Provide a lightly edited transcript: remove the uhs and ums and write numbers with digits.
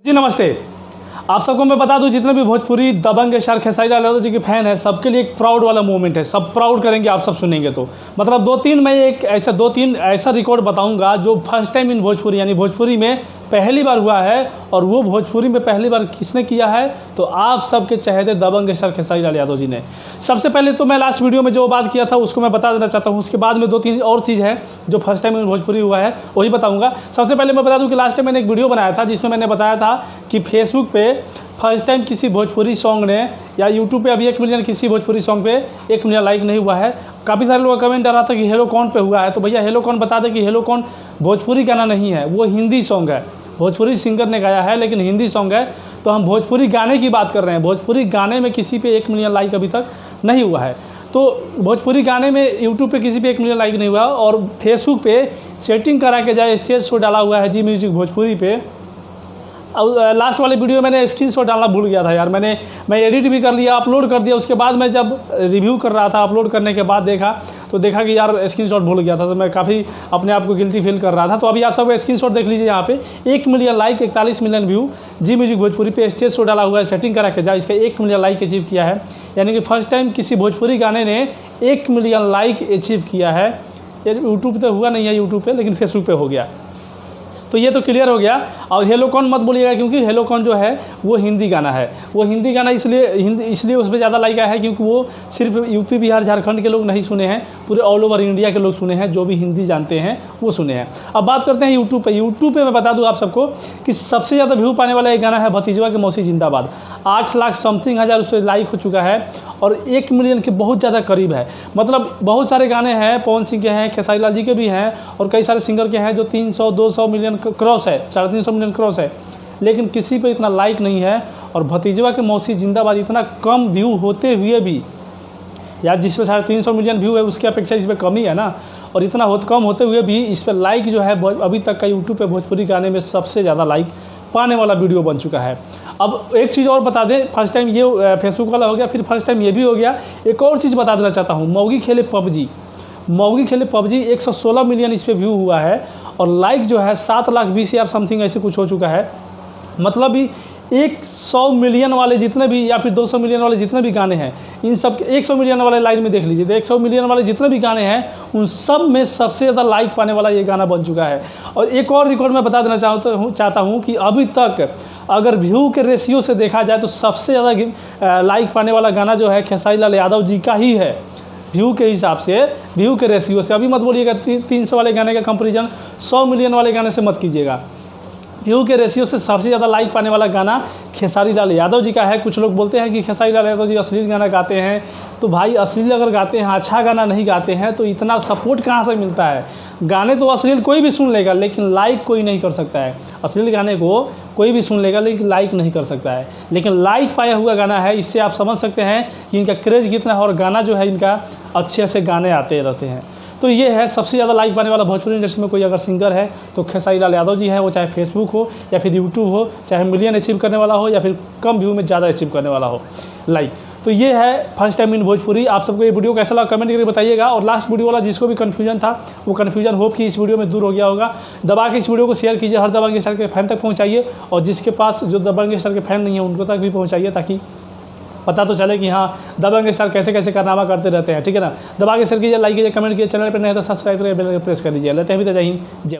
जी नमस्ते। आप सबको मैं बता दूं, जितने भी भोजपुरी दबंग स्टार खेसारी लाल यादव जी के फैन है, सबके लिए एक प्राउड वाला मोमेंट है। सब प्राउड करेंगे आप सब सुनेंगे तो। मतलब दो तीन ऐसा रिकॉर्ड बताऊंगा जो फर्स्ट टाइम इन भोजपुरी यानी भोजपुरी में पहली बार हुआ है। और वो भोजपुरी में पहली बार किसने किया है? तो आप सबके चहेते दबंग स्टार खेसारी लाल यादव जी ने। सबसे पहले तो मैं लास्ट वीडियो में जो बात किया था उसको मैं बता देना चाहता हूँ। उसके बाद में 2-3 और चीज़ है जो फर्स्ट टाइम इन भोजपुरी हुआ है, वही बताऊँगा। सबसे पहले मैं बता दूँ कि लास्ट टाइम मैंने एक वीडियो बनाया था जिसमें मैंने बताया था कि फेसबुक पे फर्स्ट टाइम किसी भोजपुरी सॉन्ग ने, या यूट्यूब पे अभी 1 मिलियन किसी भोजपुरी सॉन्ग पे 1 मिलियन लाइक नहीं हुआ है। काफ़ी सारे लोगों का कमेंट आ रहा था कि हेलो कौन पे हुआ है। तो भैया हेलो कौन बता दें कि हेलो कौन भोजपुरी गाना नहीं है, वो हिंदी सॉन्ग है। भोजपुरी सिंगर ने गाया है लेकिन हिंदी सॉन्ग है। तो हम भोजपुरी गाने की बात कर रहे हैं। भोजपुरी गाने में किसी पे 1 मिलियन लाइक अभी तक नहीं हुआ है। तो भोजपुरी गाने में यूट्यूब पे किसी पे 1 मिलियन लाइक नहीं हुआ। और फेसबुक पे सेटिंग करा के जाए स्टेज शो डाला हुआ है जी म्यूजिक भोजपुरी पे। और लास्ट वाले वीडियो मैंने स्क्रीनशॉट डालना भूल गया था यार। मैं एडिट भी कर लिया, अपलोड कर दिया। उसके बाद मैं जब रिव्यू कर रहा था, अपलोड करने के बाद देखा कि यार स्क्रीनशॉट भूल गया था। तो मैं काफ़ी अपने आप को गिल्टी फील कर रहा था। तो अभी आप सब स्क्रीनशॉट देख लीजिए। यहाँ पे 1 मिलियन लाइक, 41 मिलियन व्यू जी म्यूजिक भोजपुरी पे स्टेज शो डाला हुआ है, सेटिंग करा के जाए, इसका 1 मिलियन लाइक अचीव किया है। यानी कि फर्स्ट टाइम किसी भोजपुरी गाने ने 1 मिलियन लाइक अचीव किया है। ये यूट्यूब पर हुआ नहीं है यूट्यूब पर, लेकिन फेसबुक पर हो गया। तो ये तो क्लियर हो गया। और हेलो कौन मत बोलिएगा, क्योंकि हेलो कौन जो है वो हिंदी गाना है। वो हिंदी गाना इसलिए उस पर ज़्यादा लाइक आया है क्योंकि वो सिर्फ यूपी बिहार झारखंड के लोग नहीं सुने हैं, पूरे ऑल ओवर इंडिया के लोग सुने हैं। जो भी हिंदी जानते हैं वो सुने हैं। अब बात करते हैं यूट्यूब पे। यूट्यूब पे मैं बता दूं आप सबको कि सबसे ज़्यादा व्यू पाने वाला एक गाना है भतीजवा के मौसी जिंदाबाद। 8 लाख समथिंग हज़ार उस पर लाइक हो चुका है और 1 मिलियन के बहुत ज़्यादा करीब है। मतलब बहुत सारे गाने हैं, पवन सिंह के हैं, खेसारी लाल जी के भी हैं और कई सारे सिंगर के हैं जो 300-200 मिलियन क्रॉस है, 350 मिलियन क्रॉस है, लेकिन किसी पे इतना लाइक नहीं है। और भतीजवा के मौसी जिंदाबाद इतना कम व्यू होते हुए भी, यार जिस पे 350 मिलियन व्यू है उसकी अपेक्षा इस पर कम ही है ना। और इतना कम होते हुए भी इस पर लाइक जो है अभी तक का यूट्यूब पे भोजपुरी गाने में सबसे ज़्यादा लाइक पाने वाला वीडियो बन चुका है। अब एक चीज़ और बता दें, फर्स्ट टाइम ये फेसबुक वाला हो गया, फिर फर्स्ट टाइम ये भी हो गया। एक और चीज़ बता देना चाहता हूँ, मौगी खेले पबजी 116 मिलियन इस पर व्यू हुआ है और लाइक जो है 7,20,000 समथिंग ऐसे कुछ हो चुका है। मतलब भी 100 मिलियन वाले जितने भी या फिर 200 मिलियन वाले जितने भी गाने हैं, इन सब 100 मिलियन वाले लाइन में देख लीजिए। तो 100 मिलियन वाले जितने भी गाने हैं उन सब में सबसे ज़्यादा लाइक पाने वाला ये गाना बन चुका है। और एक और रिकॉर्ड मैं बता देना चाहता हूँ कि अभी तक अगर व्यू के रेशियो से देखा जाए तो सबसे ज़्यादा लाइक पाने वाला गाना जो है खेसारी लाल यादव जी का ही है। व्यू के हिसाब से, व्यू के रेशियो से। अभी मत बोलिएगा 300 वाले गाने का कंपैरिजन 100 मिलियन वाले गाने से मत कीजिएगा। व्यू के रेशियो से सबसे ज़्यादा लाइक पाने वाला गाना खेसारी लाल यादव जी का है। कुछ लोग बोलते हैं कि खेसारी लाल यादव जी अश्लील गाना गाते हैं। तो भाई अश्लील अगर गाते हैं, अच्छा गाना नहीं गाते हैं तो इतना सपोर्ट कहाँ से मिलता है? गाने तो अश्लील कोई भी सुन लेगा लेकिन लाइक कोई नहीं कर सकता है। अश्लील गाने को कोई भी सुन लेगा लेकिन लाइक नहीं कर सकता है। लेकिन लाइक पाया हुआ गाना है, इससे आप समझ सकते हैं कि इनका क्रेज़ कितना है और गाना जो है इनका अच्छे गाने आते रहते हैं। तो ये है सबसे ज़्यादा लाइक पाने वाला भोजपुरी इंडस्ट्री में कोई अगर सिंगर है तो खेसारी लाल यादव जी हैं। वो चाहे फेसबुक हो या फिर यूट्यूब हो, चाहे मिलियन अचीव करने वाला हो या फिर कम व्यू में ज़्यादा अचीव करने वाला हो लाइक। तो ये है फर्स्ट टाइम इन भोजपुरी। आप सबको ये वीडियो कैसा लगा कमेंट करके बताइएगा। और लास्ट वीडियो वाला जिसको भी कन्फ्यूजन था वो कन्फ्यूजन होप कि इस वीडियो में दूर हो गया होगा। दबा के इस वीडियो को शेयर कीजिए, हर दबंग स्टार के फैन तक पहुँचाइए। और जिसके पास जो दबंग स्टार के फैन नहीं है उनको तक भी पहुँचाइए, ताकि पता तो चले कि हाँ दबंग स्टार कैसे कैसे कारनामा करते रहते हैं। ठीक है ना। दबा के शेयर कीजिए, लाइक कीजिए, कमेंट कीजिए। चैनल पर नहीं तो सब्सक्राइब करके बेल आइकन प्रेस कर लीजिए। लेते हैं अभी तो जय हिंद जय।